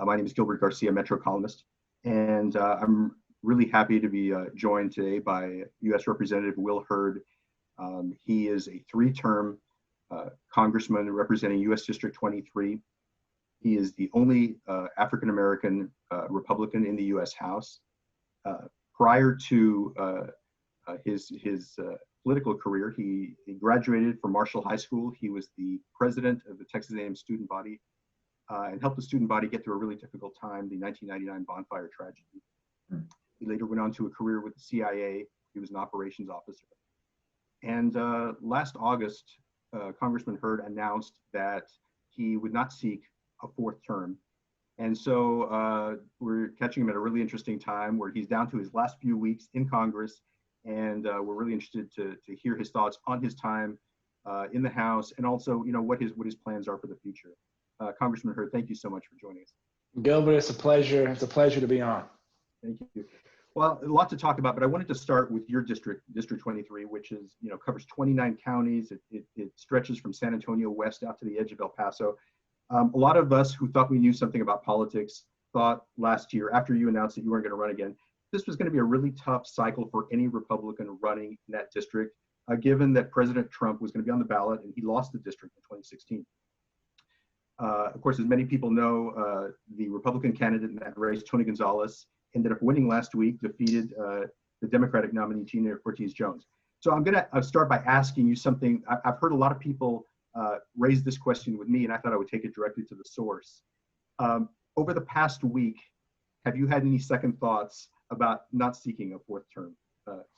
My name is Gilbert Garcia, Metro columnist, and I'm really happy to be joined today by U.S. Representative Will Hurd. He is a three-term congressman representing U.S. District 23. He is the only African-American Republican in the U.S. House. Prior to his political career, he graduated from Marshall High School. He was the president of the Texas A&M student body and helped the student body get through a really difficult time, the 1999 bonfire tragedy. He later went on to a career with the CIA. He was an operations officer. And last August, Congressman Hurd announced that he would not seek a fourth term. And so we're catching him at a really interesting time where he's down to his last few weeks in Congress. And we're really interested to hear his thoughts on his time in the House, and also, what his plans are for the future. Congressman Hurd, thank you so much for joining us. Gilbert, it's a pleasure. It's a pleasure to be on. Thank you. Well, a lot to talk about, but I wanted to start with your district, District 23, which is, covers 29 counties. It stretches from San Antonio west out to the edge of El Paso. A lot of us who thought we knew something about politics thought last year, after you announced that you weren't going to run again, this was going to be a really tough cycle for any Republican running in that district, given that President Trump was going to be on the ballot and he lost the district in 2016. Of course, as many people know, the Republican candidate in that race, Tony Gonzalez, ended up winning last week, defeated the Democratic nominee, Gina Ortiz-Jones. So I'm going to start by asking you something. I've heard a lot of people raise this question with me, and I thought I would take it directly to the source. Over the past week, have you had any second thoughts about not seeking a fourth term?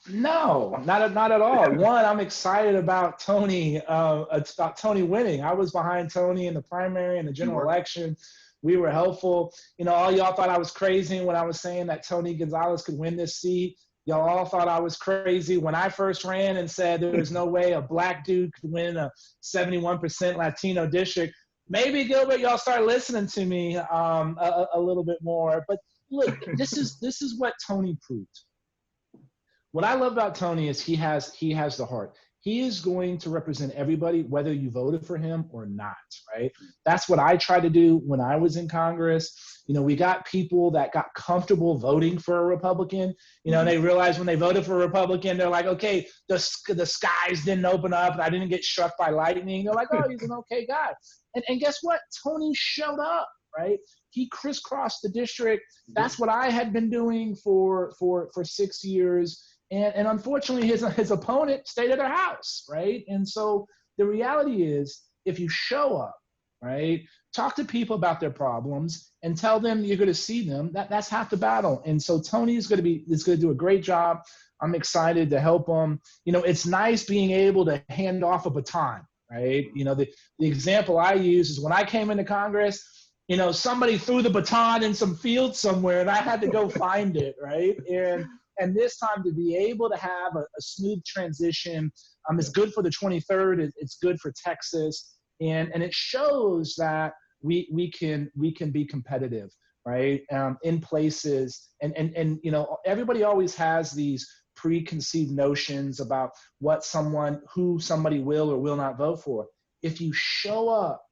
No, not at all. One, I'm excited about Tony winning. I was behind Tony in the primary and the general election. We were helpful. All y'all thought I was crazy when I was saying that Tony Gonzalez could win this seat. Y'all all thought I was crazy when I first ran and said there was no way a black dude could win a 71% Latino district. Maybe, Gilbert, y'all start listening to me a little bit more. But look, this is what Tony proved. What I love about Tony is he has the heart. He is going to represent everybody, whether you voted for him or not, right? That's what I tried to do when I was in Congress. We got people that got comfortable voting for a Republican. They realized when they voted for a Republican, they're like, okay, the skies didn't open up and I didn't get struck by lightning. They're like, oh, he's an okay guy. And guess what? Tony showed up, right? He crisscrossed the district. That's what I had been doing for 6 years. And unfortunately, his opponent stayed at their house, right? And so the reality is, if you show up, right, talk to people about their problems and tell them you're going to see them, that's half the battle. And so Tony is going to do a great job. I'm excited to help him. It's nice being able to hand off a baton, right? The example I use is when I came into Congress, somebody threw the baton in some field somewhere and I had to go find it, right? And this time to be able to have a smooth transition, it's good for the 23rd. It's good for Texas, and it shows that we can be competitive, right? In places, and everybody always has these preconceived notions about who somebody will or will not vote for. If you show up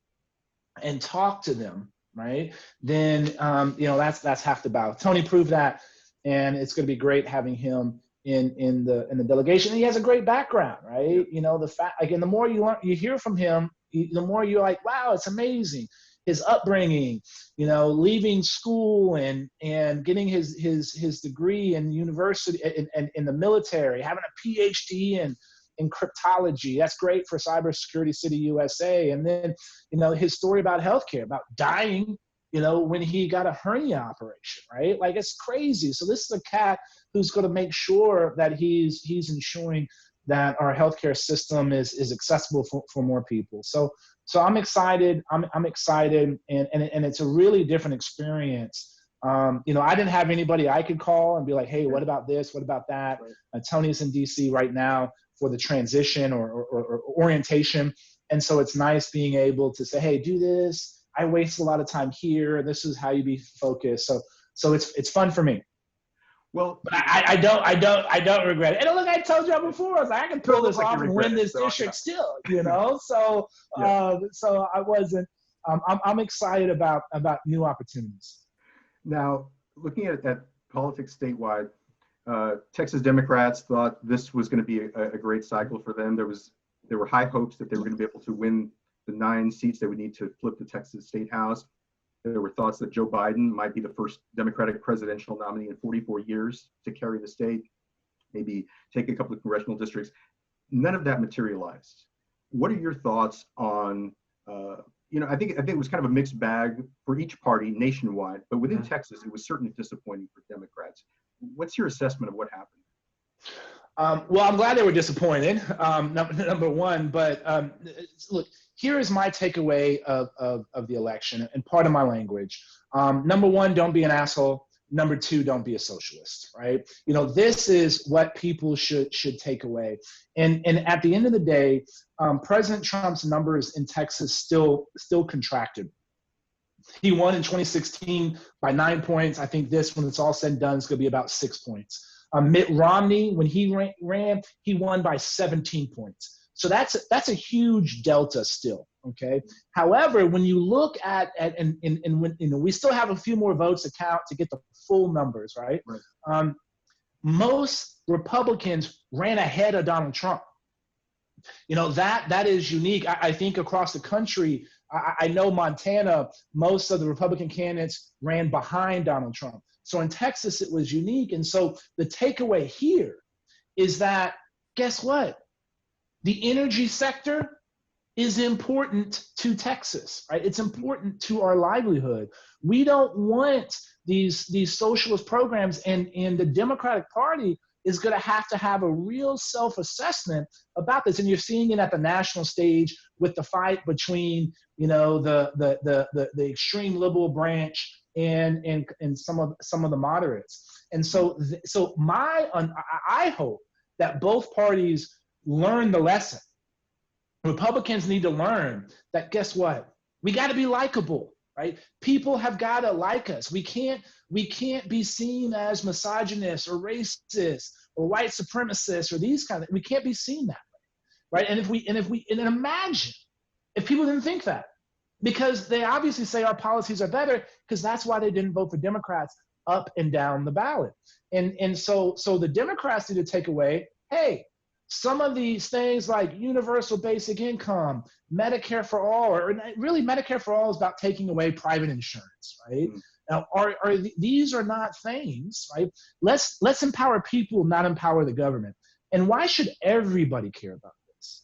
and talk to them, right, then that's half the battle. Tony proved that. And it's going to be great having him in the delegation. And he has a great background, right? The fact, again, the more you hear from him, the more you're like, wow, it's amazing. His upbringing, leaving school and getting his degree in university and in the military, having a PhD in cryptology. That's great for Cybersecurity City USA. And then, his story about healthcare, about dying, when he got a hernia operation, right? Like, it's crazy. So this is a cat who's going to make sure that he's ensuring that our healthcare system is accessible for more people. So I'm excited. I'm excited, and it's a really different experience. I didn't have anybody I could call and be like, hey, what about this? What about that? Right. Tony's in DC right now for the transition or orientation. And so it's nice being able to say, hey, do this. I wasted a lot of time here. This is how you be focused. So it's fun for me. Well, but I don't regret it. And look, I told you before, I was like, I can pull this off and win this district still, So I wasn't I'm excited about new opportunities. Now, looking at that politics statewide, Texas Democrats thought this was going to be a great cycle for them. There were high hopes that they were going to be able to win the 9 seats they would need to flip the Texas State House. There were thoughts that Joe Biden might be the first Democratic presidential nominee in 44 years to carry the state, maybe take a couple of congressional districts. None of that materialized. What are your thoughts on, I think it was kind of a mixed bag for each party nationwide, but within Texas, it was certainly disappointing for Democrats. What's your assessment of what happened? Well, I'm glad they were disappointed, number one, but look, here is my takeaway of the election and part of my language. Number one, don't be an asshole. Number two, don't be a socialist, right? This is what people should take away. And at the end of the day, President Trump's numbers in Texas still contracted. He won in 2016 by 9 points. I think this, when it's all said and done, is going to be about 6 points. Mitt Romney, when he ran, he won by 17 points. So that's a huge delta still. Okay. However, when you look at and when we still have a few more votes to count to get the full numbers, right? Most Republicans ran ahead of Donald Trump. That is unique. I think across the country, I know Montana, most of the Republican candidates ran behind Donald Trump. So in Texas, it was unique. And so the takeaway here is that, guess what? The energy sector is important to Texas, right? It's important to our livelihood. We don't want these socialist programs, and the Democratic Party is going to have a real self-assessment about this. And you're seeing it at the national stage with the fight between, the extreme liberal branch and some of the moderates. And so I hope that both parties learn the lesson. Republicans need to learn that, guess what? We got to be likable, right? People have got to like us. We can't be seen as misogynist or racist or white supremacist or these kind of, we can't be seen that way, right? And imagine if people didn't think that, because they obviously say our policies are better, because that's why they didn't vote for Democrats up and down the ballot. And so the Democrats need to take away, hey, some of these things like universal basic income, Medicare for all, or really Medicare for all is about taking away private insurance, right? Now, these are not things, right? Let's empower people, not empower the government. And why should everybody care about this?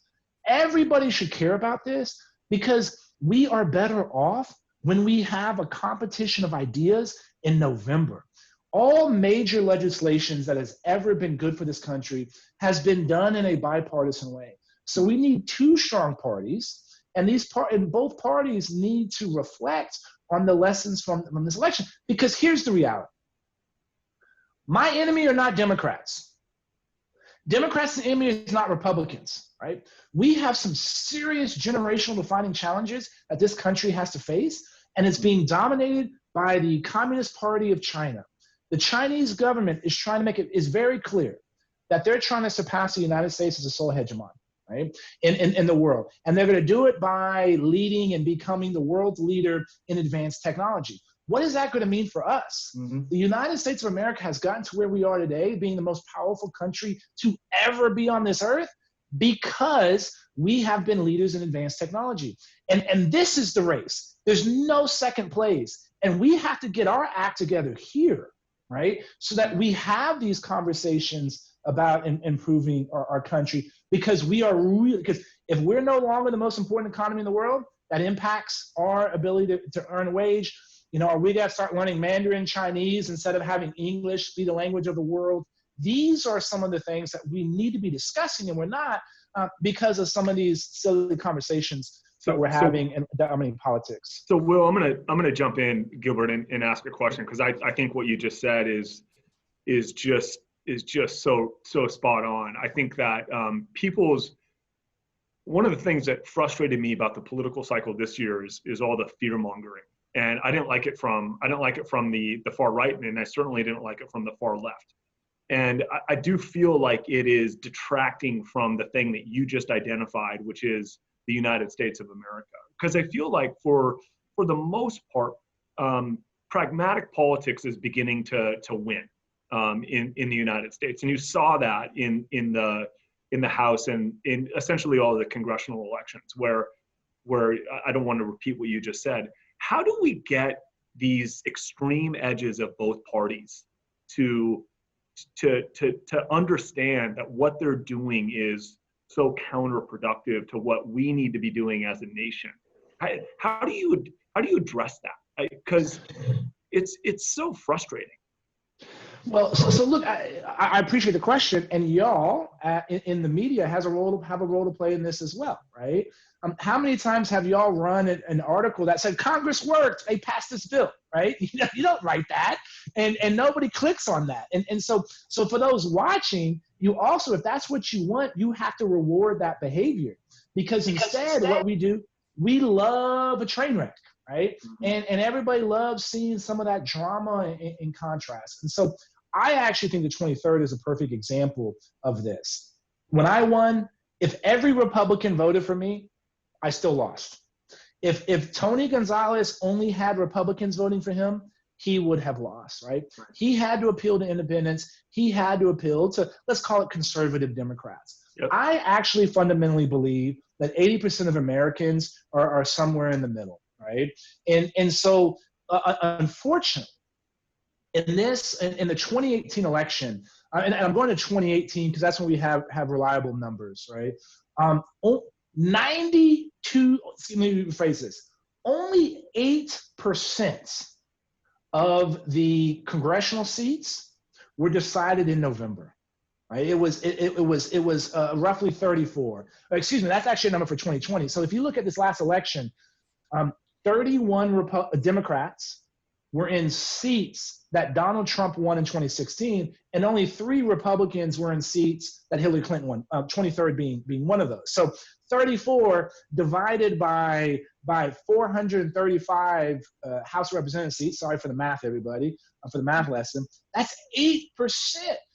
Everybody should care about this because we are better off when we have a competition of ideas in November. All major legislations that has ever been good for this country has been done in a bipartisan way. So we need 2 strong parties, and both parties need to reflect on the lessons from this election. Because here's the reality. My enemy are not Democrats. Democrats' enemy is not Republicans, right? We have some serious generational defining challenges that this country has to face, and it's being dominated by the Communist Party of China. The Chinese government is trying to make it is very clear that they're trying to surpass the United States as a sole hegemon, right, in the world. And they're going to do it by leading and becoming the world's leader in advanced technology. What is that going to mean for us? The United States of America has gotten to where we are today, being the most powerful country to ever be on this earth, because we have been leaders in advanced technology. And this is the race. There's no second place. And we have to get our act together here, right? So that we have these conversations about improving our country, because because if we're no longer the most important economy in the world, that impacts our ability to earn a wage. Are we got to start learning Mandarin Chinese instead of having English be the language of the world? These are some of the things that we need to be discussing, and we're not, because of some of these silly conversations that we're having in dominating politics. So Will, I'm gonna jump in, Gilbert, and ask a question, because I think what you just said is just so spot on. I think that one of the things that frustrated me about the political cycle this year is all the fear mongering, and I didn't like it from the far right, and I certainly didn't like it from the far left. And I do feel like it is detracting from the thing that you just identified, which is the United States of America. because I feel like for the most part, pragmatic politics is beginning to win in the United States, and you saw that in the House and in essentially all of the congressional elections, where I don't want to repeat what you just said. How do we get these extreme edges of both parties to understand that what they're doing is so counterproductive to what we need to be doing as a nation? How do you address that? Because it's so frustrating. Well, so look, I appreciate the question, and y'all in the media have a role to play in this as well, right? How many times have y'all run an article that said Congress worked, they passed this bill, right? You don't write that, and nobody clicks on that, and so for those watching, you also, if that's what you want, you have to reward that behavior, because instead what we do, we love a train wreck, right? And everybody loves seeing some of that drama in contrast, and so I actually think the 23rd is a perfect example of this. When I won, if every Republican voted for me, I still lost. If Tony Gonzalez only had Republicans voting for him, he would have lost, right? He had to appeal to independents. He had to appeal to, let's call it, conservative Democrats. Yep. I actually fundamentally believe that 80% of Americans are somewhere in the middle, right? And so, unfortunately, in the 2018 election, and I'm going to 2018 because that's when we have reliable numbers, right? 92, let me rephrase this, only 8% of the congressional seats were decided in November, right? It was roughly 34. Excuse me, that's actually a number for 2020. So if you look at this last election, 31 Democrats were in seats that Donald Trump won in 2016, and only 3 Republicans were in seats that Hillary Clinton won, 23rd being one of those. So 34 divided by 435 House of Representatives seats, sorry for the math, everybody, for the math lesson, that's 8%.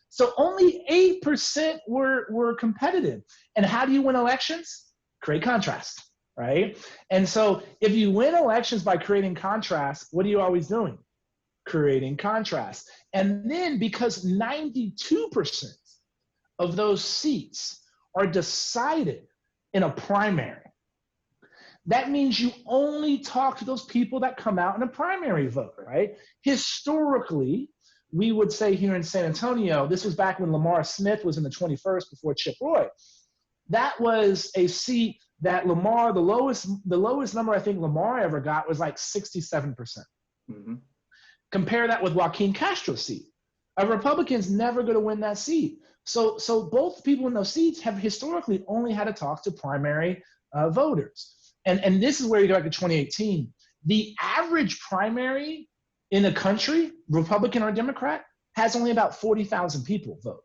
So only 8% were competitive. And how do you win elections? Create contrast. Right? And so if you win elections by creating contrast, what are you always doing? Creating contrast. And then because 92% of those seats are decided in a primary, that means you only talk to those people that come out in a primary vote, right? Historically, we would say here in San Antonio, this was back when Lamar Smith was in the 21st before Chip Roy. That was a seat that Lamar, the lowest number I think Lamar ever got was like 67%. Mm-hmm. Compare that with Joaquin Castro's seat. A Republican's never going to win that seat. So both people in those seats have historically only had to talk to primary voters. And this is where you go back to 2018. The average primary in the country, Republican or Democrat, has only about 40,000 people vote.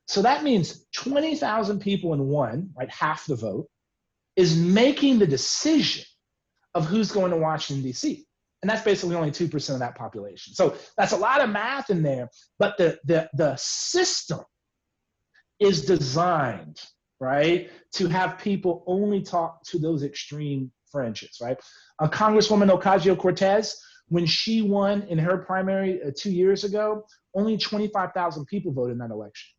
So that means 20,000 people in one, right, half the vote, is making the decision of who's going to Washington, D.C. And that's basically only 2% of that population. So that's a lot of math in there, but the system is designed, right, to have people only talk to those extreme fringes, right? Congresswoman Ocasio-Cortez, when she won in her primary 2 years ago, only 25,000 people voted in that election.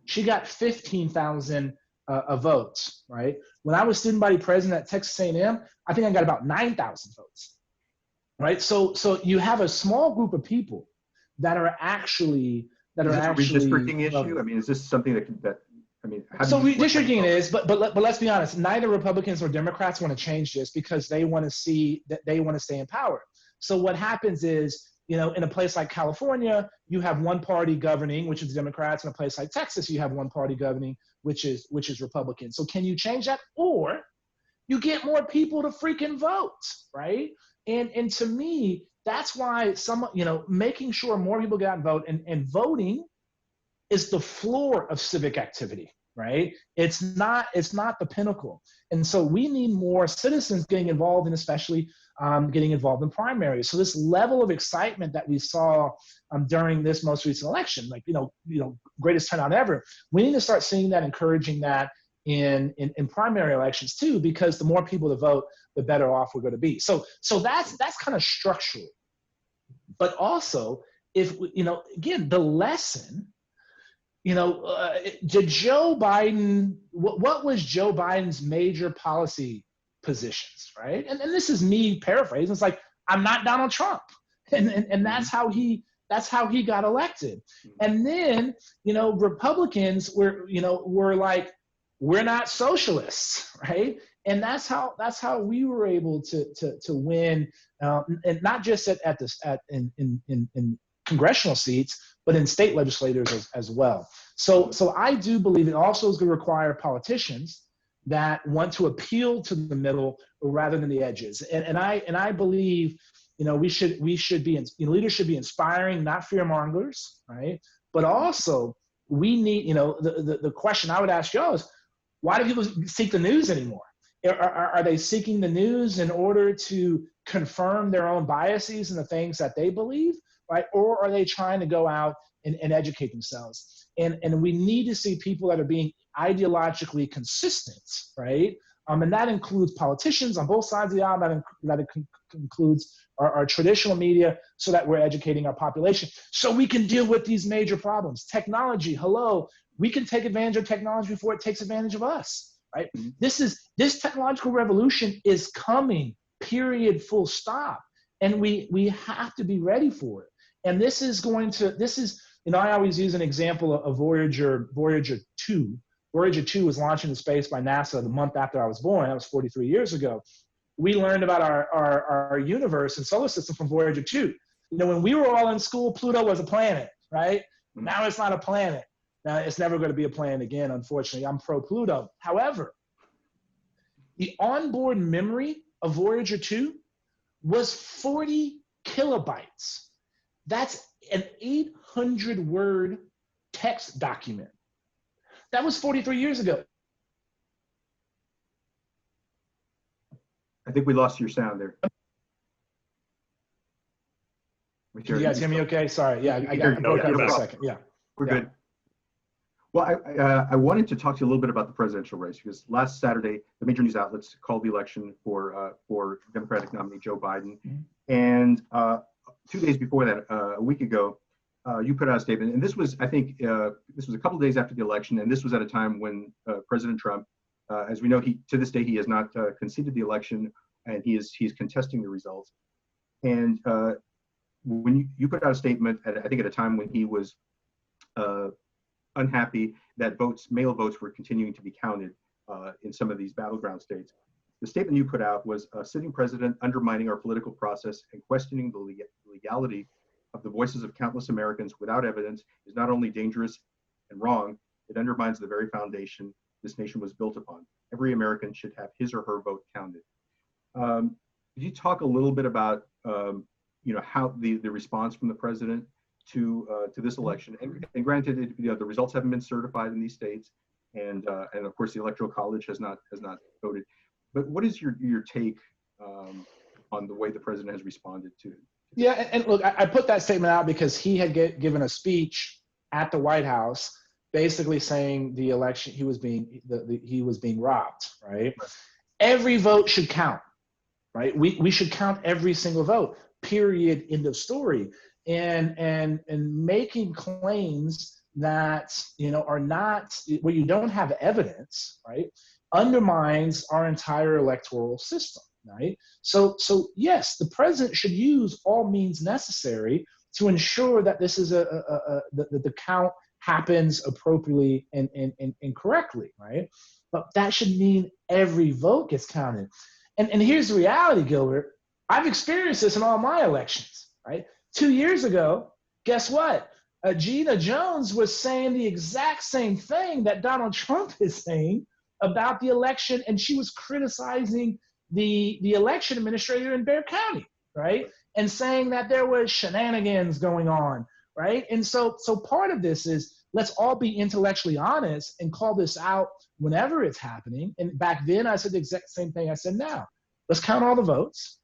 She got 15,000 votes, right? When I was student body president at Texas A&M, I think I got about 9,000 votes, right? So you have a small group of people that are actually Is this a redistricting issue? I mean, is this something that I mean? So redistricting it is, but let's be honest. Neither Republicans or Democrats want to change this because they want to see that they want to stay in power. So what happens is, you know, in a place like California, you have one party governing, which is the Democrats. In a place like Texas, you have one party governing, which is Republican. So can you change that? Or you get more people to freaking vote, right? And to me, that's why making sure more people get out and vote, and voting is the floor of civic activity, right? It's not the pinnacle. And so we need more citizens getting involved, and especially getting involved in primaries. So this level of excitement that we saw during this most recent election, like, greatest turnout ever, we need to start seeing that, encouraging that, in primary elections too, because the more people that vote, the better off we're going to be. So that's kind of structural. But also, if again, the lesson, did Joe Biden, what was Joe Biden's major policy positions, right? And this is me paraphrasing. It's like, I'm not Donald Trump, and that's how he got elected. And then Republicans were like, we're not socialists, right? And that's how we were able to win, and not just in congressional seats, but in state legislators as well. So I do believe it also is going to require politicians that want to appeal to the middle rather than the edges. And I believe leaders should be inspiring, not fear mongers, right? But also we need, the question I would ask y'all is, why do people seek the news anymore? Are they seeking the news in order to confirm their own biases and the things that they believe, right? Or are they trying to go out and educate themselves? And we need to see people that are being ideologically consistent, right? And that includes politicians on both sides of the aisle. That includes our traditional media, so that we're educating our population, so we can deal with these major problems. Technology, hello, we can take advantage of technology before it takes advantage of us, right? This technological revolution is coming, period, full stop. And we have to be ready for it. And this is, I always use an example of Voyager 2. Voyager 2 was launched into space by NASA the month after I was born. That was 43 years ago. We learned about our universe and solar system from Voyager 2. When we were all in school, Pluto was a planet, right? Now it's not a planet. Now it's never going to be a planet again, unfortunately. I'm pro Pluto. However, the onboard memory of Voyager 2 was 40 kilobytes. That's an 800-word text document. That was 43 years ago. I think we lost your sound there. Can you guys hear me okay? Sorry. Yeah, I got broke up for a second. Yeah. We're good. Well, I wanted to talk to you a little bit about the presidential race, because last Saturday, the major news outlets called the election for Democratic nominee Joe Biden. And 2 days before that, a week ago, you put out a statement. And this was, I think, this was a couple of days after the election. And this was at a time when President Trump, as we know, to this day, he has not conceded the election, and he's contesting the results. And when you put out a statement, I think at a time when he was unhappy that mail votes were continuing to be counted in some of these battleground states. The statement you put out was, a sitting president undermining our political process and questioning the legality of the voices of countless Americans without evidence is not only dangerous and wrong, it undermines the very foundation this nation was built upon. Every American should have his or her vote counted. Could you talk a little bit about how the response from the president to this election, and granted, the results haven't been certified in these states, and of course the Electoral College has not voted. But what is your take on the way the president has responded to? Yeah, and look, I put that statement out because he had given a speech at the White House, basically saying the election he was being robbed, right? Every vote should count, right? We should count every single vote. Period. End of story. And making claims that are not, where you don't have evidence, right, undermines our entire electoral system, right? So yes, the president should use all means necessary to ensure that this is the count happens appropriately and correctly, right? But that should mean every vote gets counted. And here's the reality, Gilbert. I've experienced this in all my elections, right? 2 years ago, guess what? Gina Jones was saying the exact same thing that Donald Trump is saying about the election, and she was criticizing the election administrator in Bexar County, right? And saying that there was shenanigans going on, right? And so part of this is, let's all be intellectually honest and call this out whenever it's happening. And back then, I said the exact same thing I said now. Let's count all the votes.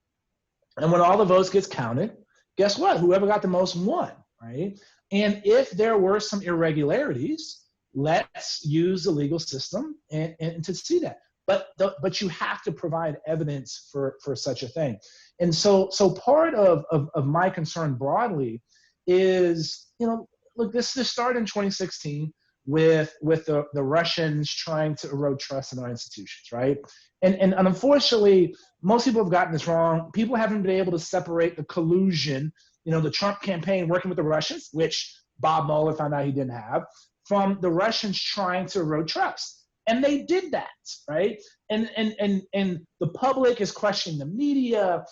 And when all the votes gets counted, guess what? Whoever got the most won, right? And if there were some irregularities, let's use the legal system and to see that. But you have to provide evidence for such a thing. And so part of my concern broadly is, look, this started in 2016 with the Russians trying to erode trust in our institutions, right? And unfortunately, most people have gotten this wrong. People haven't been able to separate the collusion, the Trump campaign working with the Russians, which Bob Mueller found out he didn't have, from the Russians trying to erode trust. And they did that, right? And the public is questioning the media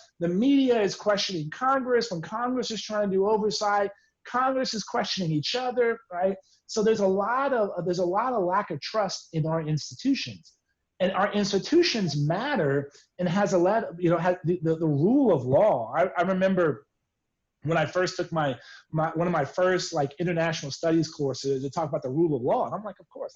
is questioning Congress. When Congress is trying to do oversight, Congress is questioning each other, right? So there's a lot of lack of trust in our institutions. And our institutions matter, and has a lot of, the rule of law. I remember when I first took one of my first international studies courses to talk about the rule of law. And I'm like, of course,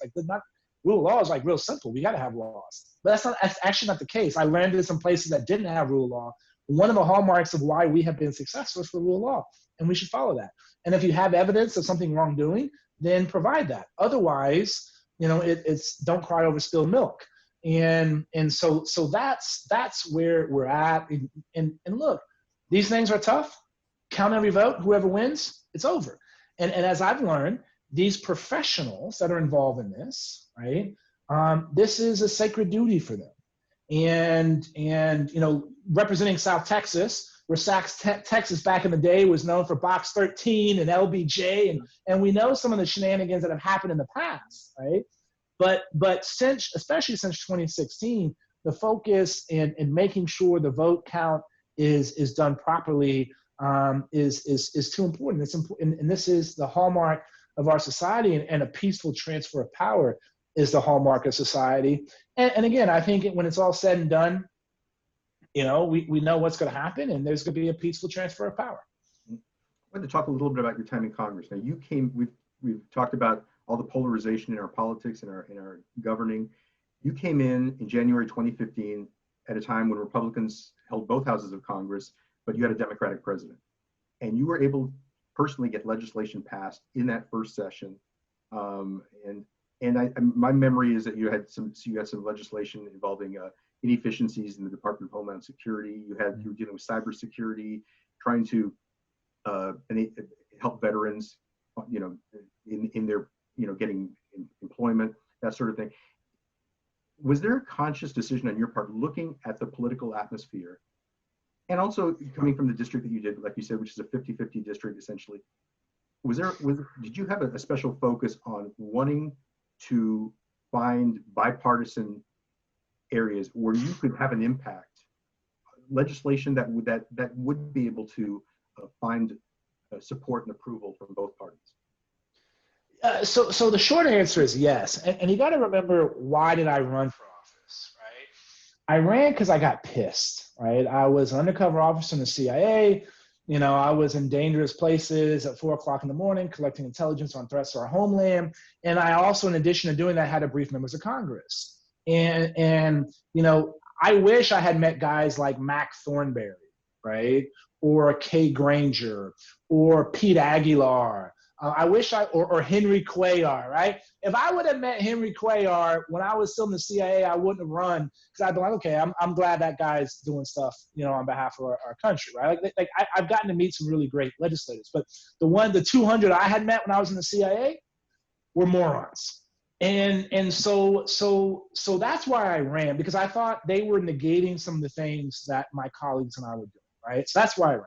rule of law is real simple. We got to have laws. But that's actually not the case. I landed in some places that didn't have rule of law. One of the hallmarks of why we have been successful is the rule of law, and we should follow that. And if you have evidence of something wrongdoing, then provide that. Otherwise, it's don't cry over spilled milk. And so that's where we're at. And look, these things are tough. Count every vote. Whoever wins, it's over. And as I've learned, these professionals that are involved in this, right? This is a sacred duty for them. And representing South Texas, where South Texas back in the day was known for Box 13 and LBJ, and we know some of the shenanigans that have happened in the past, right? But especially since 2016, the focus in making sure the vote count is done properly is too important. It's important, and this is the hallmark of our society, and a peaceful transfer of power is the hallmark of society. And again, I think when it's all said and done, we know what's going to happen, and there's going to be a peaceful transfer of power. I wanted to talk a little bit about your time in Congress. Now, we've talked about all the polarization in our politics and in our governing. You came in January 2015 at a time when Republicans held both houses of Congress, but you had a Democratic president, and you were able to personally get legislation passed in that first session. My memory is that you had some legislation involving inefficiencies in the Department of Homeland Security. You were dealing with cybersecurity, trying to help veterans, in their, getting employment, that sort of thing. Was there a conscious decision on your part, looking at the political atmosphere, and also coming from the district that you did, like you said, which is a 50-50 district essentially? Did you have a special focus on wanting to find bipartisan areas where you could have an impact, legislation that would be able to find support and approval from both parties? So the short answer is yes. And you got to remember, why did I run for office, right? I ran because I got pissed, right? I was an undercover officer in the CIA. I was in dangerous places at 4 o'clock in the morning, collecting intelligence on threats to our homeland. And I also, in addition to doing that, had to brief members of Congress. And I wish I had met guys like Mac Thornberry, right? Or Kay Granger, or Pete Aguilar. I wish or Henry Cuellar, right? If I would have met Henry Cuellar when I was still in the CIA, I wouldn't have run, because I'd be like, okay, I'm glad that guy's doing stuff, on behalf of our country, right? I've gotten to meet some really great legislators, but the 200 I had met when I was in the CIA were morons. And so that's why I ran, because I thought they were negating some of the things that my colleagues and I were doing, right? So that's why I ran.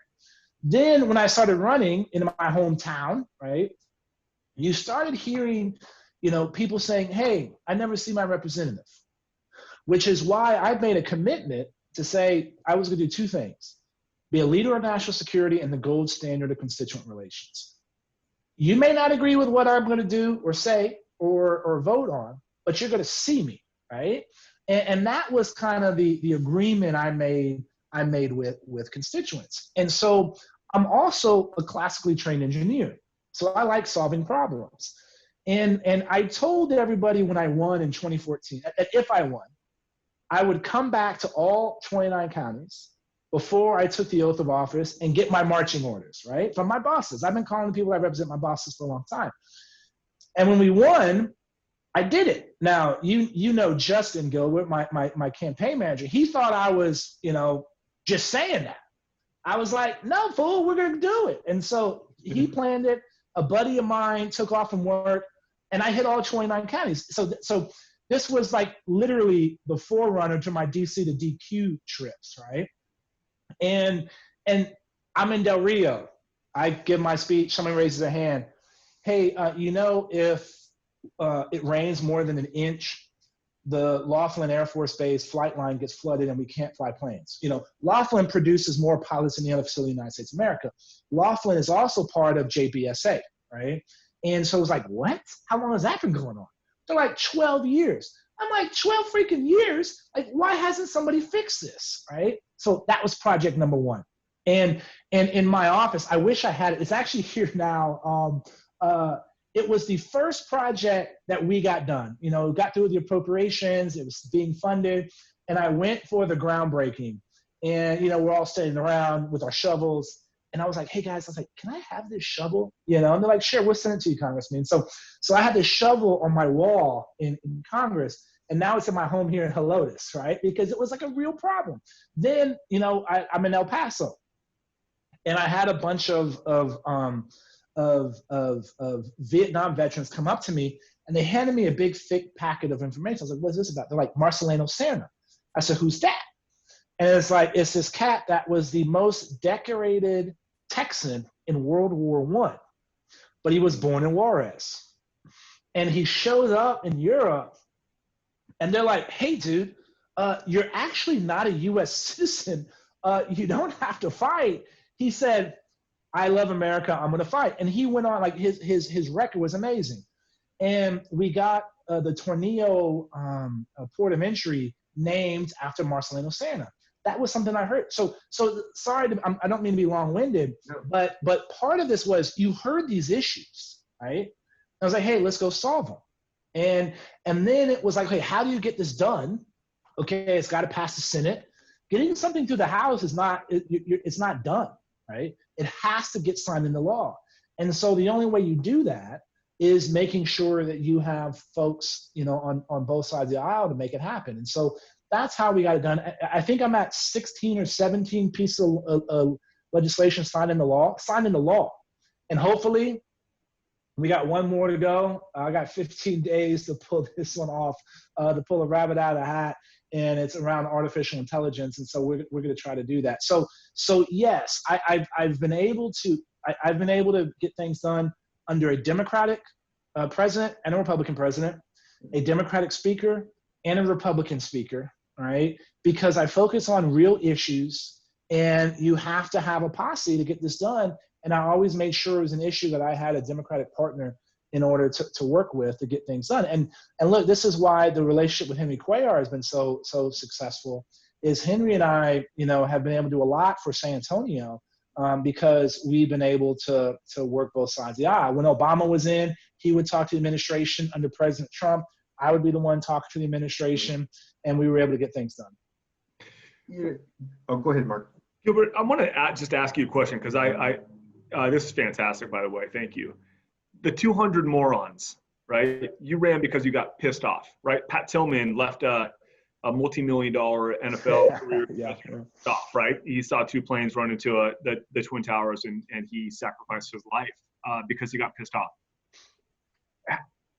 Then when I started running in my hometown, right, you started hearing, people saying, hey, I never see my representative, which is why I made a commitment to say I was going to do two things: be a leader of national security and the gold standard of constituent relations. You may not agree with what I'm going to do or say or vote on, but you're going to see me, right? And that was kind of the agreement I made with constituents. And so I'm also a classically trained engineer, so I like solving problems. And I told everybody when I won in 2014, that if I won, I would come back to all 29 counties before I took the oath of office and get my marching orders, right, from my bosses. I've been calling the people I represent my bosses for a long time. And when we won, I did it. Now, you know Justin Gilbert, my campaign manager, he thought I was, just saying that. I was like, no, fool, we're going to do it. And so he planned it. A buddy of mine took off from work, and I hit all 29 counties. So this was like literally the forerunner to my DC to DQ trips, right? And I'm in Del Rio. I give my speech. Somebody raises their hand. Hey, if it rains more than an inch, the Laughlin Air Force Base flight line gets flooded and we can't fly planes. Laughlin produces more pilots than any other facility in the United States of America. Laughlin is also part of JBSA, right? And so it was like, what? How long has that been going on? They're like 12 years. I'm like, 12 freaking years? Like, why hasn't somebody fixed this, right? So that was project number one. And in my office, I wish I had it. It's actually here now. It was the first project that we got done. Got through the appropriations. It was being funded. And I went for the groundbreaking. And, we're all standing around with our shovels. And I was like, hey, guys, can I have this shovel? And they're like, sure, we'll send it to you, Congressman. So I had this shovel on my wall in Congress. And now it's in my home here in Helotes, right? Because it was like a real problem. Then, I'm in El Paso. And I had a bunch of Vietnam veterans come up to me, and they handed me a big, thick packet of information. I was like, what's this about? They're like, Marcelino Serna. I said, who's that? And it's like, it's this cat that was the most decorated Texan in World War I, but he was born in Juarez. And he shows up in Europe, and they're like, hey, dude, you're actually not a U.S. citizen. You don't have to fight. He said, I love America, I'm going to fight. And he went on, like his record was amazing. And we got the Tornillo port of entry named after Marcelino Serna. That was something I heard. So sorry, I don't mean to be long-winded, no. but part of this was you heard these issues, right? I was like, hey, let's go solve them. And then it was like, hey, how do you get this done? Okay, it's got to pass the Senate. Getting something through the House is it's not done, right? It has to get signed into law. And so the only way you do that is making sure that you have folks, on both sides of the aisle to make it happen. And so that's how we got it done. I think I'm at 16 or 17 pieces of legislation signed into law. And hopefully we got one more to go. I got 15 days to pull this one off, to pull a rabbit out of the hat. And it's around artificial intelligence. And so we're going to try to do that. So yes, I've been able to get things done under a Democratic president and a Republican president, a Democratic speaker and a Republican speaker, right? Because I focus on real issues, and you have to have a posse to get this done. And I always made sure it was an issue that I had a Democratic partner in order to work with to get things done. And look, this is why the relationship with Henry Cuellar has been so successful, is Henry and I, have been able to do a lot for San Antonio because we've been able to work both sides of the aisle. When Obama was in, he would talk to the administration. Under President Trump, I would be the one talking to the administration, and we were able to get things done. Yeah. Oh, go ahead, Mark. Gilbert, I want to just ask you a question, because this is fantastic, by the way. Thank you. The 200 morons, right? You ran because you got pissed off, right? Pat Tillman left a multi-million-dollar NFL career off, right? He saw two planes run into the Twin Towers, and he sacrificed his life because he got pissed off.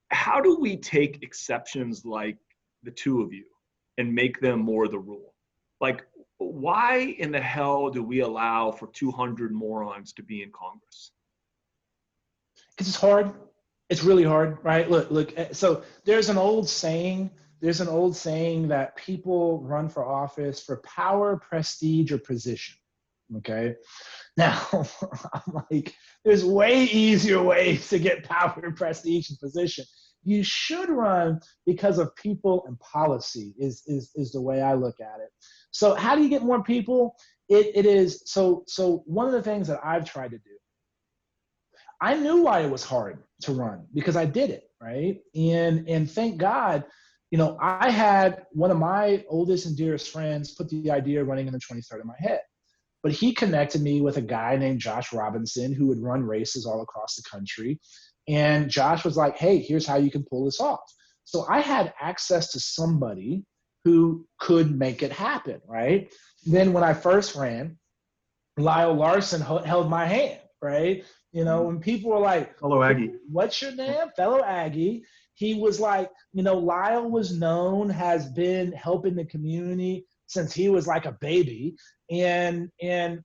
How do we take exceptions like the two of you and make them more the rule? Like, why in the hell do we allow for 200 morons to be in Congress? Because it's hard. It's really hard, right? Look. So there's an old saying that people run for office for power, prestige, or position. Okay. Now, I'm like, there's way easier ways to get power, prestige, and position. You should run because of people and policy is the way I look at it. So how do you get more people? It is so one of the things that I've tried to do, I knew why it was hard to run because I did it, right? And thank God, I had one of my oldest and dearest friends put the idea of running in the 23rd in my head. But he connected me with a guy named Josh Robinson who would run races all across the country. And Josh was like, hey, here's how you can pull this off. So I had access to somebody who could make it happen, right? Then when I first ran, Lyle Larson held my hand, right? You know, when people were like, fellow Aggie, what's your name? Fellow Aggie. He was like, you know, Lyle was known, has been helping the community since he was like a baby. And that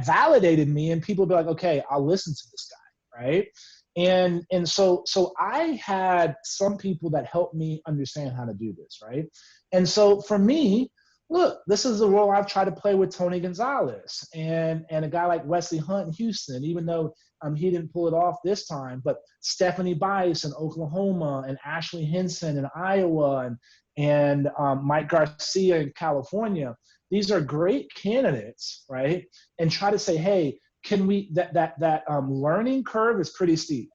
validated me, and people would be like, okay, I'll listen to this guy, right? And so I had some people that helped me understand how to do this, right? And so for me, look, this is the role I've tried to play with Tony Gonzalez and a guy like Wesley Hunt in Houston, even though he didn't pull it off this time, but Stephanie Bice in Oklahoma and Ashley Henson in Iowa and Mike Garcia in California. These are great candidates, right? And try to say, hey, can we, that learning curve is pretty steep.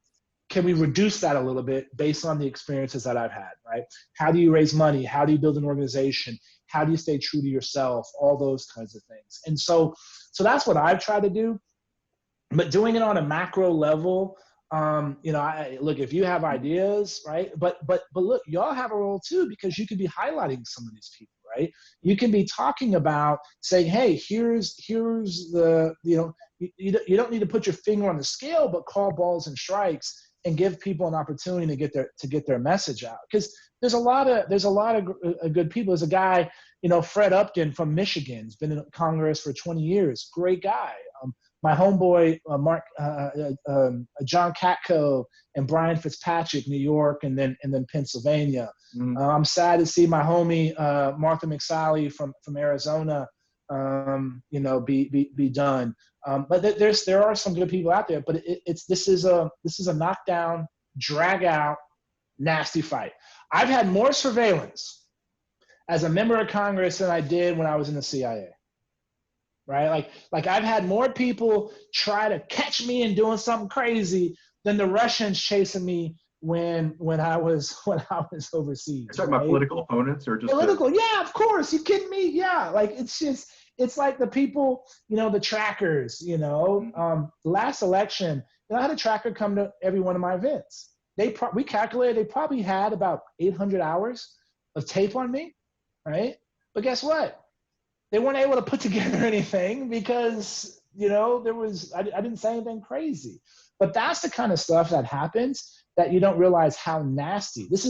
Can we reduce that a little bit based on the experiences that I've had, right? How do you raise money? How do you build an organization? How do you stay true to yourself? All those kinds of things. And so that's what I've tried to do. But doing it on a macro level, you know, look, if you have ideas, right? But look, y'all have a role too, because you could be highlighting some of these people, right? You can be talking about saying, hey, here's the, you know, you don't need to put your finger on the scale, but call balls and strikes and give people an opportunity to get their message out. Because there's a lot of good people. There's a guy, you know, Fred Upton from Michigan, has been in Congress for 20 years. Great guy. My homeboy, John Katko and Brian Fitzpatrick, New York, and then Pennsylvania. Mm-hmm. I'm sad to see my homie Martha McSally from Arizona, you know, be done. But there are some good people out there. But this is a knockdown, drag out, nasty fight. I've had more surveillance as a member of Congress than I did when I was in the CIA. Right? Like I've had more people try to catch me and doing something crazy than the Russians chasing me when I was overseas. You're talking about political opponents or just political? Yeah, of course. You kidding me? Yeah. Like it's like the people, you know, the trackers, you know, last election, you know, I had a tracker come to every one of my events. We calculated they probably had about 800 hours of tape on me. Right. But guess what? They weren't able to put together anything because, you know, I didn't say anything crazy. But that's the kind of stuff that happens that you don't realize how nasty. It's a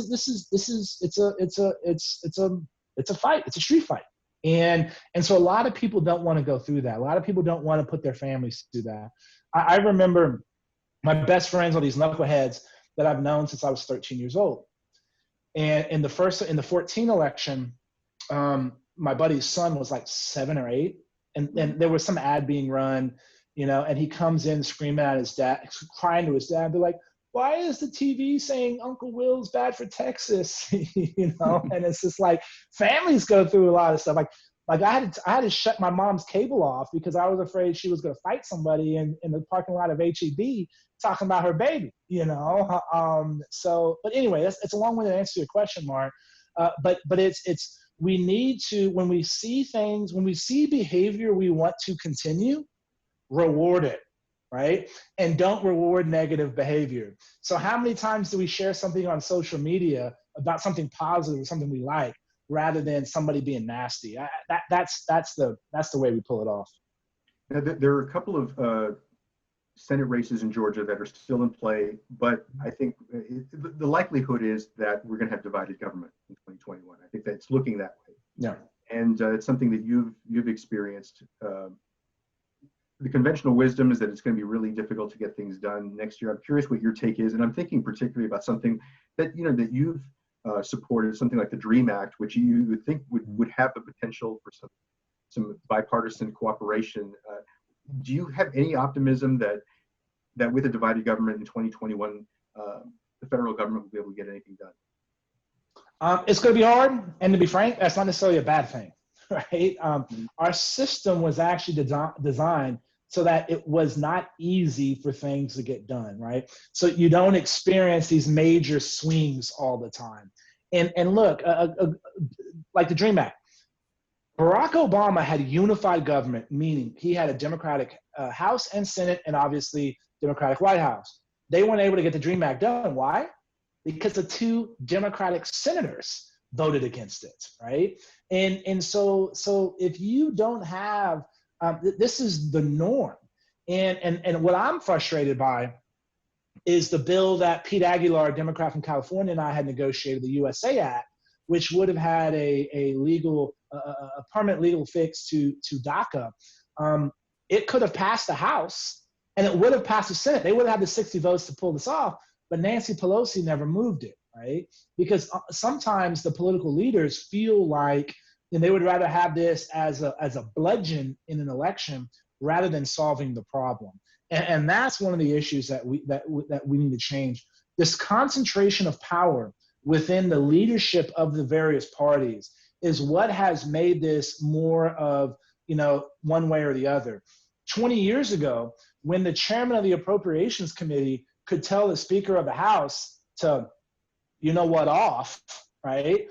fight. It's a street fight. And so a lot of people don't want to go through that. A lot of people don't want to put their families through that. I remember my best friends are these knuckleheads that I've known since I was 13 years old. And in the 14 election, my buddy's son was like 7 or 8, and there was some ad being run, you know, and he comes in screaming at his dad, crying to his dad, be like, why is the TV saying Uncle Will's bad for Texas? You know, and it's just like families go through a lot of stuff. Like I had to shut my mom's cable off because I was afraid she was going to fight somebody in the parking lot of HEB talking about her baby, you know? But anyway, it's a long way to answer your question, Mark. But we need to, when we see things, when we see behavior we want to continue, reward it, right? And don't reward negative behavior. So how many times do we share something on social media about something positive or something we like, rather than somebody being nasty? That's the way we pull it off. Now, there are a couple of Senate races in Georgia that are still in play, but I think the likelihood is that we're going to have divided government in 2021. I think that's looking that way. Yeah. And it's something that you've experienced. The conventional wisdom is that it's going to be really difficult to get things done next year. I'm curious what your take is, and I'm thinking particularly about something that that you've supported, something like the DREAM Act, which you would think would have the potential for some bipartisan cooperation. Do you have any optimism that with a divided government in 2021, the federal government will be able to get anything done? It's going to be hard, and to be frank, that's not necessarily a bad thing, right? Our system was actually designed so that it was not easy for things to get done, right? So you don't experience these major swings all the time. And look, like the DREAM Act, Barack Obama had a unified government, meaning he had a Democratic House and Senate, and obviously Democratic White House. They weren't able to get the DREAM Act done. Why? because the two Democratic senators voted against it, right? And so if you don't have, this is the norm. And what I'm frustrated by is the bill that Pete Aguilar, a Democrat from California, and I had negotiated, the USA Act, which would have had a permanent legal fix to DACA. It could have passed the House, and it would have passed the Senate. They would have had the 60 votes to pull this off, but Nancy Pelosi never moved it, right? Because sometimes the political leaders feel like, and they would rather have this as a bludgeon in an election rather than solving the problem. And that's one of the issues that we need to change. This concentration of power within the leadership of the various parties is what has made this more of, one way or the other. 20 years ago, when the chairman of the Appropriations Committee could tell the Speaker of the House to, off, right?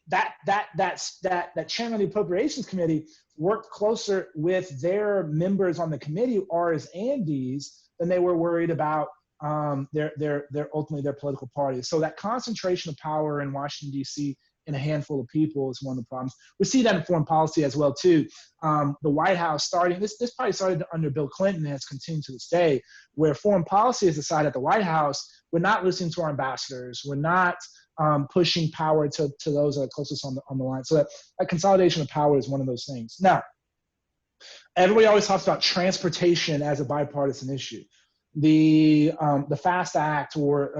That chairman of the Appropriations Committee worked closer with their members on the committee, R's and D's, than they were worried about ultimately their political parties. So that concentration of power in Washington, D.C. in a handful of people is one of the problems. We see that in foreign policy as well, too. The White House this probably started under Bill Clinton and has continued to this day, where foreign policy is decided at the White House. We're not listening to our ambassadors. We're not pushing power to those that are closest on the line. So that consolidation of power is one of those things. Now, everybody always talks about transportation as a bipartisan issue. The FAST Act, or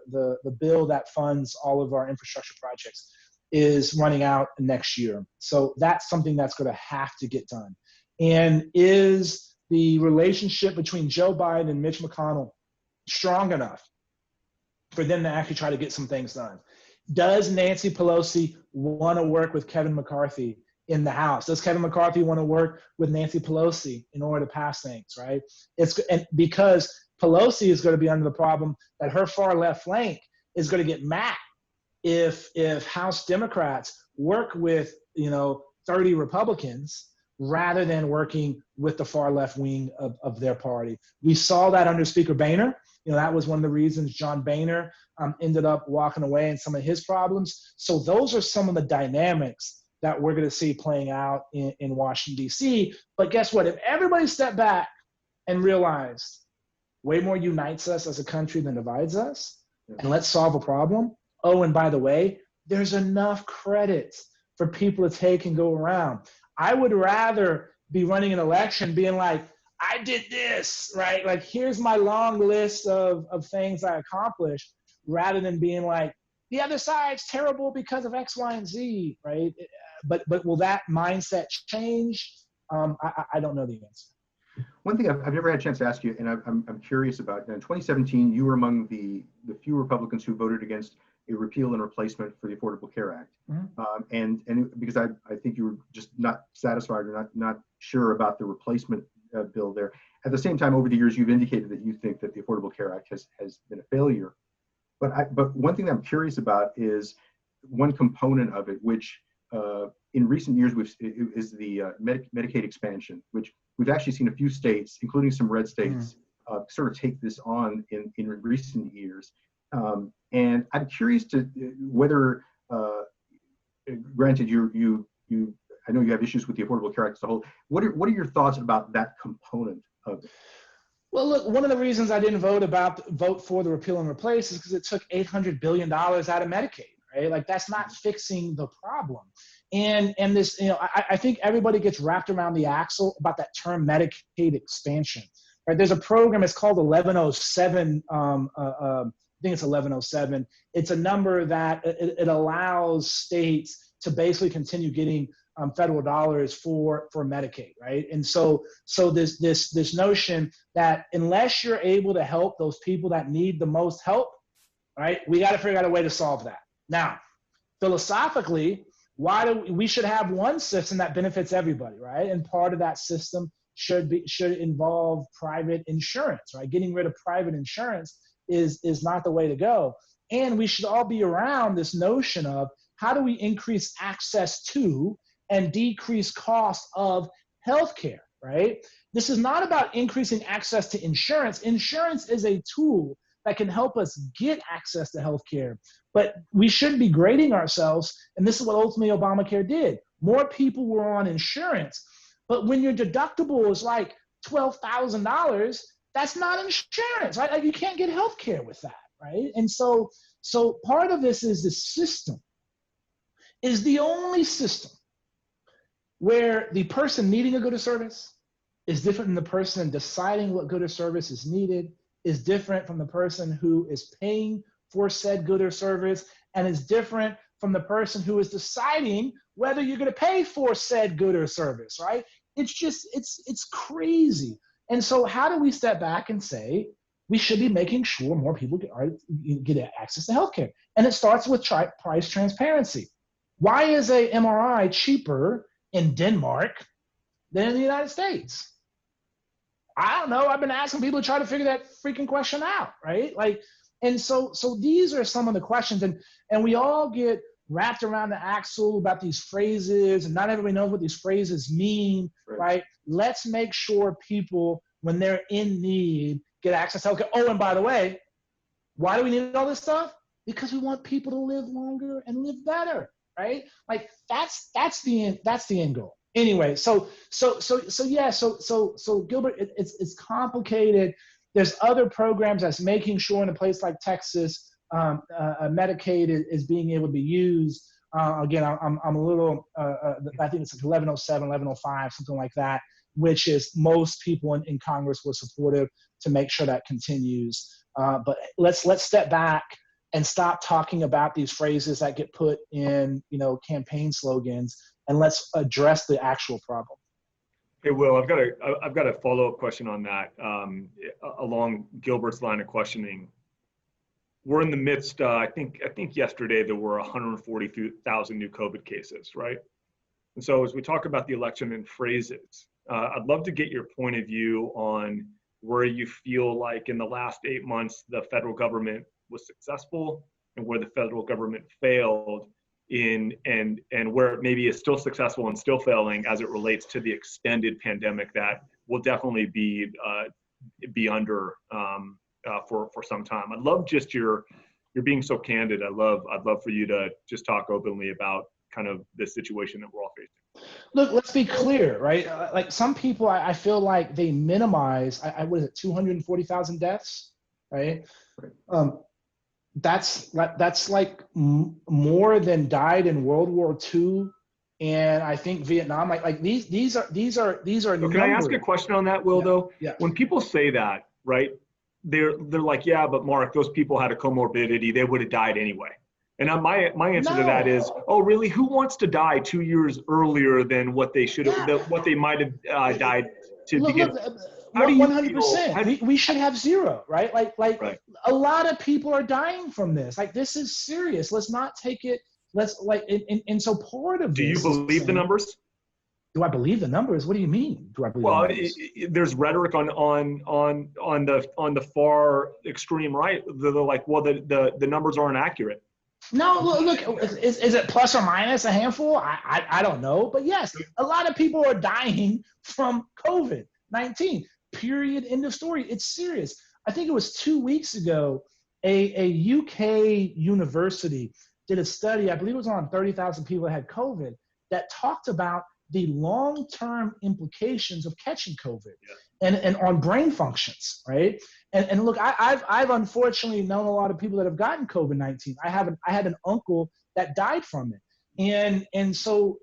the bill that funds all of our infrastructure projects, is running out next year. So that's something that's going to have to get done. And is the relationship between Joe Biden and Mitch McConnell strong enough for them to actually try to get some things done? Does Nancy Pelosi want to work with Kevin McCarthy in the House? Does Kevin McCarthy want to work with Nancy Pelosi in order to pass things, right? And because Pelosi is going to be under the problem that her far left flank is going to get mad if House Democrats work with 30 Republicans rather than working with the far left wing of their party. We saw that under Speaker Boehner. That was one of the reasons John Boehner ended up walking away and some of his problems. So those are some of the dynamics that we're going to see playing out in Washington, D.C. But guess what? If everybody stepped back and realized way more unites us as a country than divides us, and let's solve a problem. Oh, and by the way, there's enough credit for people to take and go around. I would rather be running an election being like, I did this, right? Like, here's my long list of things I accomplished, rather than being like, the other side's terrible because of X, Y, and Z, right? But will that mindset change? I don't know the answer. One thing I've never had a chance to ask you, and I'm curious about, in 2017, you were among the few Republicans who voted against a repeal and replacement for the Affordable Care Act. Mm-hmm. And because I think you were just not satisfied or not sure about the replacement bill there. At the same time, over the years, you've indicated that you think that the Affordable Care Act has been a failure. But one thing that I'm curious about is one component of it, which in recent years is the Medicaid expansion, which we've actually seen a few states, including some red states, sort of take this on in recent years. And I'm curious to whether, granted, I know you have issues with the Affordable Care Act as a whole. What are your thoughts about that component of it? Well, look, one of the reasons I didn't vote for the repeal and replace is because it took $800 billion out of Medicaid, right? Like, that's not fixing the problem. And this, I think everybody gets wrapped around the axle about that term Medicaid expansion, right? There's a program, it's called 1107. I think it's 1107. It's a number that it allows states to basically continue getting federal dollars for Medicaid, right? And so this notion that unless you're able to help those people that need the most help, right, we got to figure out a way to solve that. Now, philosophically, we should have one system that benefits everybody, right? And part of that system should involve private insurance, right? Getting rid of private insurance is not the way to go. And we should all be around this notion of how do we increase access to and decrease cost of healthcare, right? This is not about increasing access to insurance. Insurance is a tool that can help us get access to healthcare. But we shouldn't be grading ourselves. And this is what ultimately Obamacare did. More people were on insurance. But when your deductible is like $12,000, that's not insurance, right? Like you can't get healthcare with that, right? And so part of this is the system is the only system where the person needing a good or service is different than the person deciding what good or service is needed, is different from the person who is paying for said good or service, and is different from the person who is deciding whether you're going to pay for said good or service, right? It's just, it's crazy. And so how do we step back and say, we should be making sure more people get access to healthcare? And it starts with price transparency. Why is a MRI cheaper in Denmark than in the United States? I don't know. I've been asking people to try to figure that freaking question out, right? Like, and so these are some of the questions, and we all get wrapped around the axle about these phrases, and not everybody knows what these phrases mean, right? Let's make sure people, when they're in need, get access to healthcare. Oh, and by the way, why do we need all this stuff? Because we want people to live longer and live better, right? Like that's the end goal. Anyway, so Gilbert, it's complicated. There's other programs that's making sure in a place like Texas, Medicaid is being able to be used. Again, I'm a little, I think it's like 1107, 1105, something like that, which is most people in Congress were supportive to make sure that continues. But let's step back and stop talking about these phrases that get put in, campaign slogans, and let's address the actual problem. Hey, Will, I've got a follow-up question on that, along Gilbert's line of questioning. We're in the midst, I think yesterday there were 140,000 new COVID cases, right? And so as we talk about the election and phrases, I'd love to get your point of view on where you feel like in the last 8 months, the federal government was successful and where the federal government failed in, and where it maybe is still successful and still failing as it relates to the extended pandemic that will definitely be under for some time. I'd love just you're being so candid. I'd love for you to just talk openly about kind of this situation that we're all facing. Look, let's be clear, right? Like some people, I feel like they minimize. What is it, 240,000 deaths, right? That's like more than died in World War II, and I think Vietnam. Like these are. So can I ask a question on that, Will? Yeah. Though, yeah. When people say that, right? They're like, yeah, but Mark, those people had a comorbidity; they would have died anyway. And my answer to that is, oh, really? Who wants to die 2 years earlier than what they should have, what they might have died to begin? 100%. We should have zero, right? Like right. A lot of people are dying from this. Like this is serious. Let's not take it. Let's like, and so part of. Do you believe the numbers? Do I believe the numbers? What do you mean? Do I believe? Well, the numbers? There's rhetoric on the far extreme right. They're like, well, the numbers aren't accurate. No, look, is it plus or minus a handful? I don't know. But yes, a lot of people are dying from COVID-19, period, end of story. It's serious. I think it was 2 weeks ago, a UK university did a study, I believe it was on 30,000 people that had COVID, that talked about the long-term implications of catching COVID and on brain functions, right? And look, I've unfortunately known a lot of people that have gotten COVID-19. I had an uncle that died from it. And so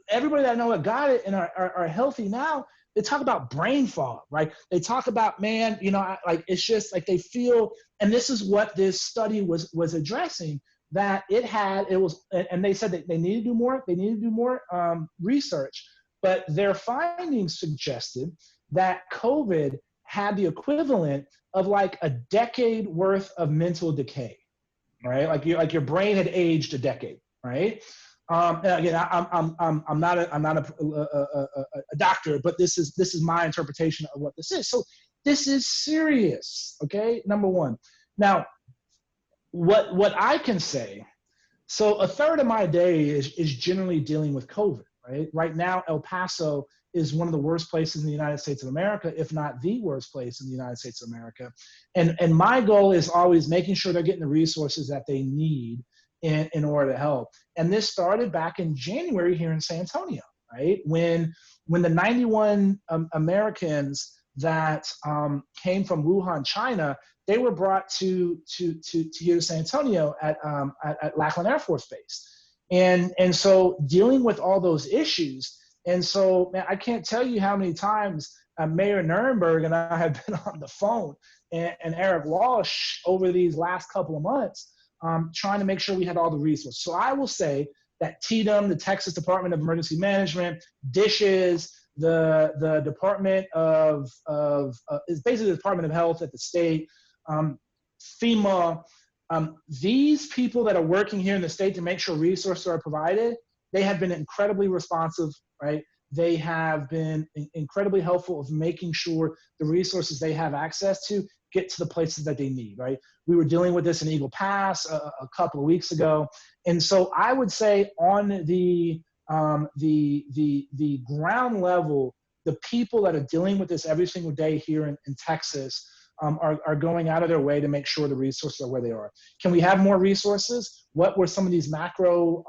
everybody that I know that got it and are healthy now, they talk about brain fog, right? They talk about, man, like it's just like they feel, and this is what this study was addressing, that and they said that they need to do more research, but their findings suggested that COVID had the equivalent of like a decade worth of mental decay, right? Like your brain had aged a decade, right? And again, I'm not a doctor, but this is my interpretation of what this is. So this is serious, okay? Number one. Now, what I can say, so a third of my day is generally dealing with COVID, right? Right now, El Paso is one of the worst places in the United States of America, if not the worst place in the United States of America. And my goal is always making sure they're getting the resources that they need in order to help. And this started back in January here in San Antonio, right? When the 91 Americans that came from Wuhan, China, they were brought to here to San Antonio at Lackland Air Force Base. And so dealing with all those issues. And so, man, I can't tell you how many times Mayor Nirenberg and I have been on the phone and Eric Walsh over these last couple of months trying to make sure we had all the resources. So I will say that TDM, the Texas Department of Emergency Management, DISHES, the Department of is basically the Department of Health at the state, FEMA, these people that are working here in the state to make sure resources are provided, they have been incredibly responsive, right? They have been incredibly helpful of making sure the resources they have access to get to the places that they need, right? We were dealing with this in Eagle Pass a couple of weeks ago. And so I would say on the ground level, the people that are dealing with this every single day here in Texas are going out of their way to make sure the resources are where they are. Can we have more resources? What were some of these macro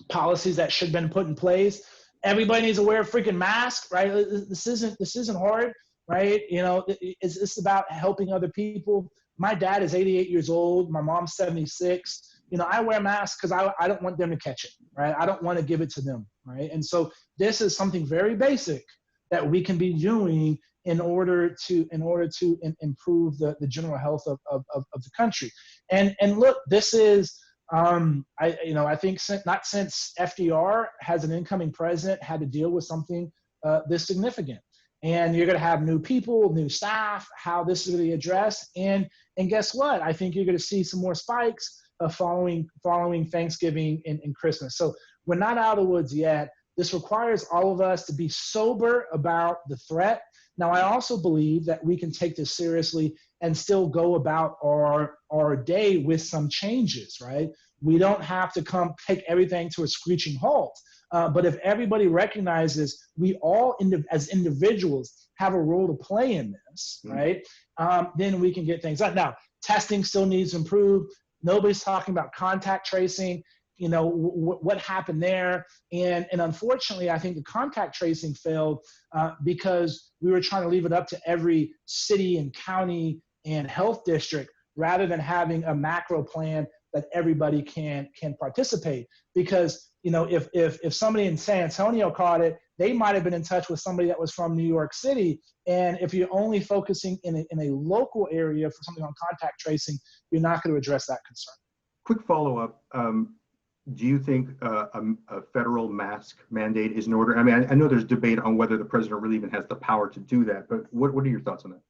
policies that should have been put in place? Everybody needs to wear a freaking mask, right? This isn't hard, right? You know, it's about helping other people. My dad is 88 years old. My mom's 76. You know, I wear masks because I don't want them to catch it, right? I don't want to give it to them, right? And so this is something very basic that we can be doing in order to improve the general health of the country. And look, this is I think not since FDR has an incoming president had to deal with something this significant. And you're going to have new people, new staff, how this is going to be addressed. And guess what? I think you're going to see some more spikes following Thanksgiving and Christmas. So we're not out of the woods yet. This requires all of us to be sober about the threat. Now, I also believe that we can take this seriously and still go about our day with some changes, right? We don't have to take everything to a screeching halt. But if everybody recognizes we all as individuals have a role to play in this, right? Then we can get things done. Now, testing still needs to improve. Nobody's talking about contact tracing. You know, what happened there. And unfortunately, I think the contact tracing failed because we were trying to leave it up to every city and county and health district rather than having a macro plan that everybody can participate. Because, you know, if somebody in San Antonio caught it, they might have been in touch with somebody that was from New York City. And if you're only focusing in a local area for something on contact tracing, you're not going to address that concern. Quick follow-up. Do you think a federal mask mandate is in order? I mean, I know there's debate on whether the president really even has the power to do that, but what are your thoughts on that?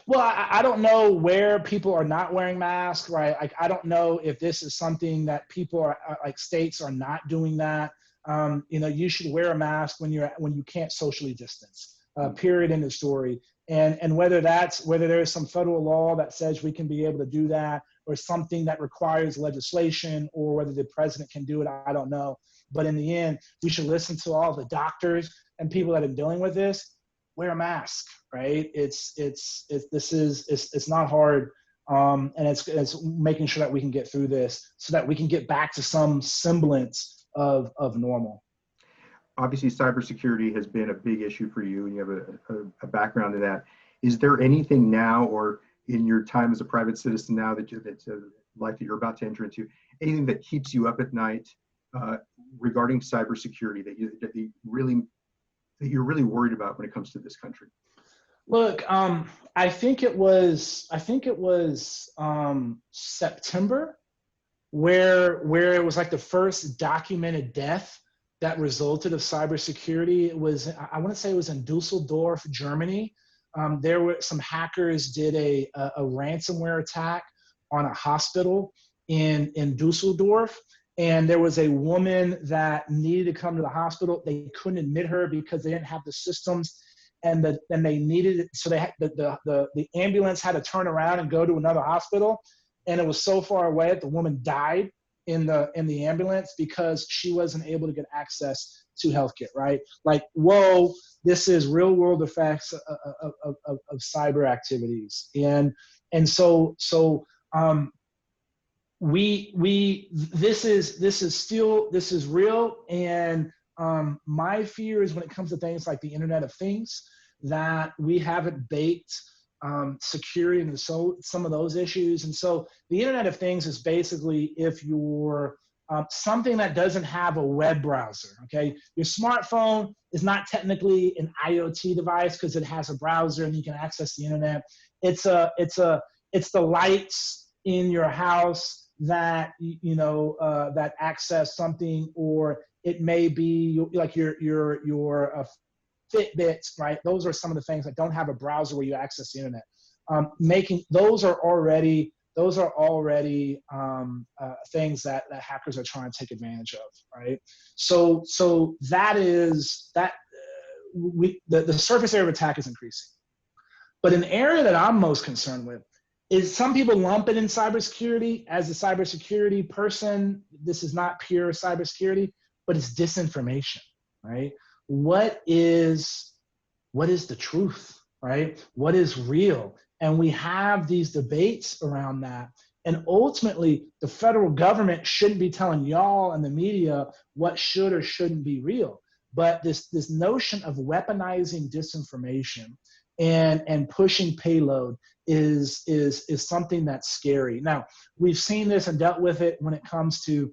Well, I don't know where people are not wearing masks, right? I don't know if this is something that people are like states are not doing that. You know, you should wear a mask when you can't socially distance. Period. End of story. And whether there's some federal law that says we can be able to do that, or something that requires legislation, or whether the president can do it, I don't know. But in the end, we should listen to all the doctors and people that are dealing with this. Wear a mask, right? It's not hard, and it's making sure that we can get through this so that we can get back to some semblance of normal. Obviously, cybersecurity has been a big issue for you, and you have a background in that. Is there anything now, or in your time as a private citizen now that's life that you're about to enter into, anything that keeps you up at night regarding cybersecurity that you're really worried about when it comes to this country? Look, I think it was September where it was like the first documented death that resulted of cybersecurity. It was, I want to say it was in Dusseldorf, Germany. There were some hackers did a ransomware attack on a hospital in Dusseldorf. And there was a woman that needed to come to the hospital. They couldn't admit her because they didn't have the systems, and they needed it. So they had the ambulance had to turn around and go to another hospital, and it was so far away that the woman died in the ambulance because she wasn't able to get access to healthcare, right? Like, whoa, this is real world effects of cyber activities. This is real. And my fear is when it comes to things like the Internet of Things, that we haven't baked security into some of those issues. And so the Internet of Things is basically if you're something that doesn't have a web browser, okay? Your smartphone is not technically an IoT device because it has a browser and you can access the internet. It's the lights in your house that that access something, or it may be like your Fitbits, right? Those are some of the things that don't have a browser where you access the internet. Those are already things that hackers are trying to take advantage of, right? So the surface area of attack is increasing. But an area that I'm most concerned with is some people lump it in cybersecurity. As a cybersecurity person, this is not pure cybersecurity, but it's disinformation, right? What is the truth, right? What is real? And we have these debates around that. And ultimately, the federal government shouldn't be telling y'all and the media what should or shouldn't be real. But this notion of weaponizing disinformation and pushing payload is something that's scary. Now, we've seen this and dealt with it when it comes to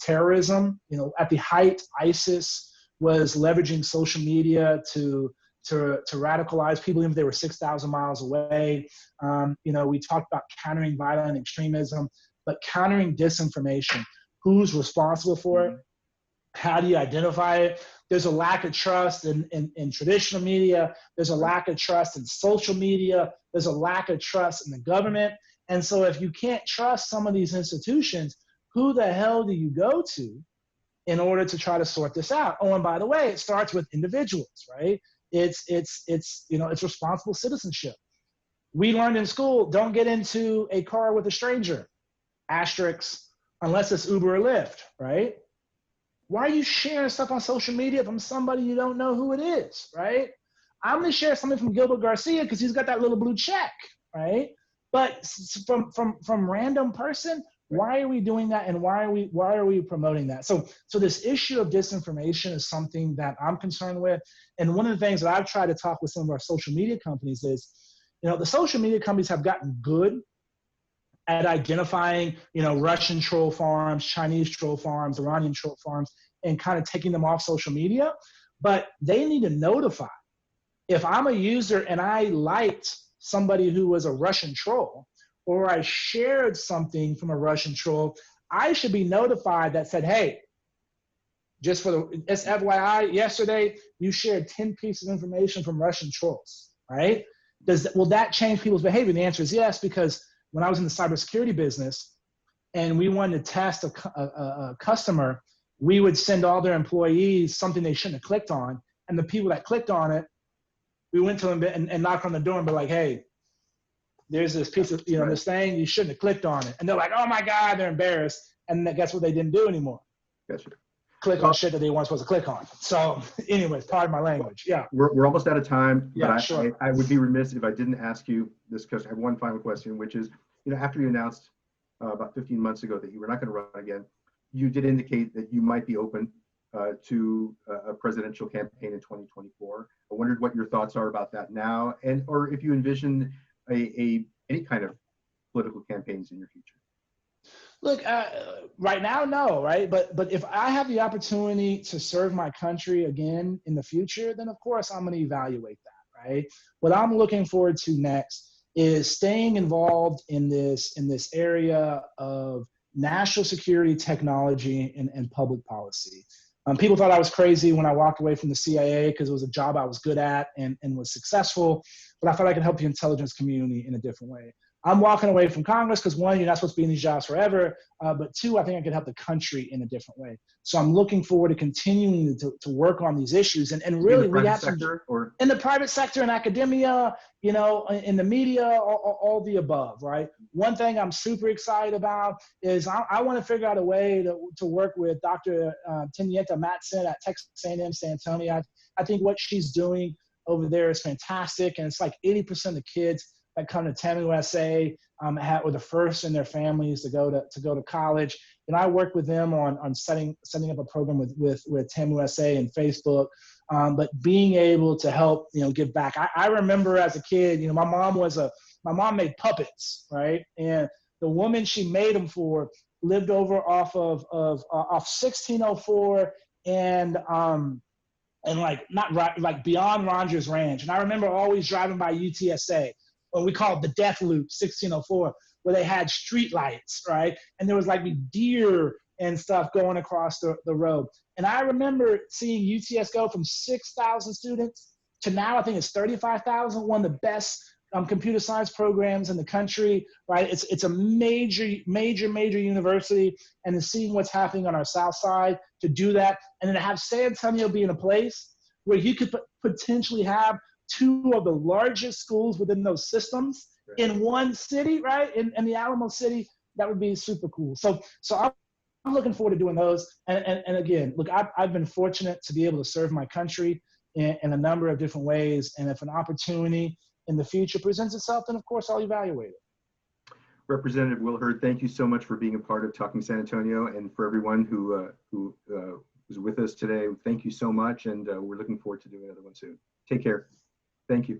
terrorism. At the height, ISIS was leveraging social media to radicalize people, even if they were 6,000 miles away. We talked about countering violent extremism, but countering disinformation. Who's responsible for it? How do you identify it? There's a lack of trust in traditional media. There's a lack of trust in social media. There's a lack of trust in the government. And so if you can't trust some of these institutions, who the hell do you go to in order to try to sort this out? Oh, and by the way, it starts with individuals, right? It's responsible citizenship. We learned in school, don't get into a car with a stranger, asterisk, unless it's Uber or Lyft, right? Why are you sharing stuff on social media from somebody you don't know who it is, right? I'm gonna share something from Gilbert Garcia because he's got that little blue check, right? But from random person, why are we doing that, and why are we promoting that? So this issue of disinformation is something that I'm concerned with. And one of the things that I've tried to talk with some of our social media companies is, the social media companies have gotten good at identifying, Russian troll farms, Chinese troll farms, Iranian troll farms, and kind of taking them off social media. But they need to notify. If I'm a user and I liked somebody who was a Russian troll, or I shared something from a Russian troll, I should be notified that said, hey, just for the FYI, yesterday you shared 10 pieces of information from Russian trolls, right? Will that change people's behavior? The answer is yes, because when I was in the cybersecurity business and we wanted to test a customer, we would send all their employees something they shouldn't have clicked on. And the people that clicked on it, we went to them and knocked on the door and be like, hey, there's this piece of, this thing, you shouldn't have clicked on it. And they're like, oh my God, they're embarrassed. And guess what they didn't do anymore? Gotcha. Click on shit that they weren't supposed to click on. So anyways, pardon my language. Yeah. We're almost out of time, yeah, but sure. I would be remiss if I didn't ask you this, because I have one final question, which is, after you announced about 15 months ago that you were not going to run again, you did indicate that you might be open to a presidential campaign in 2024. I wondered what your thoughts are about that now, or if you envision any kind of political campaigns in your future. Look, right now, no, right? But if I have the opportunity to serve my country again in the future, then of course I'm going to evaluate that, right? What I'm looking forward to next is staying involved in this area of national security, technology, and public policy. People thought I was crazy when I walked away from the CIA because it was a job I was good at and was successful, but I thought I could help the intelligence community in a different way. I'm walking away from Congress because one, you're not supposed to be in these jobs forever, but two, I think I could help the country in a different way. So I'm looking forward to continuing to work on these issues. And really, we have some in the private sector, in academia, you know, in the media, all the above, right? One thing I'm super excited about is I want to figure out a way to work with Dr. Tenienta Matson at Texas A&M San Antonio. I think what she's doing over there is fantastic, and it's like 80% of the kids that come to TAM USA were the first in their families to go to college. And I work with them on setting up a program with TAM USA and Facebook, but being able to help, you know, give back. I remember as a kid, you know, my mom made puppets, right? And the woman she made them for lived over off 1604 and like not right, like beyond Rogers Ranch. And I remember always driving by UTSA, what we called the Death Loop, 1604, where they had street lights, right? And there was like deer and stuff going across the road. And I remember seeing UTS go from 6,000 students to now I think it's 35,000, one of the best computer science programs in the country, right? It's a major university, and to seeing what's happening on our south side, to do that, and then to have San Antonio be in a place where you could potentially have two of the largest schools within those systems in one city, right? In the Alamo City, that would be super cool. So I'm looking forward to doing those. And again, look, I've been fortunate to be able to serve my country in a number of different ways. And if an opportunity in the future presents itself, then of course I'll evaluate it. Representative Will Hurd, thank you so much for being a part of Talking San Antonio, and for everyone who was with us today. Thank you so much, and we're looking forward to doing another one soon. Take care. Thank you.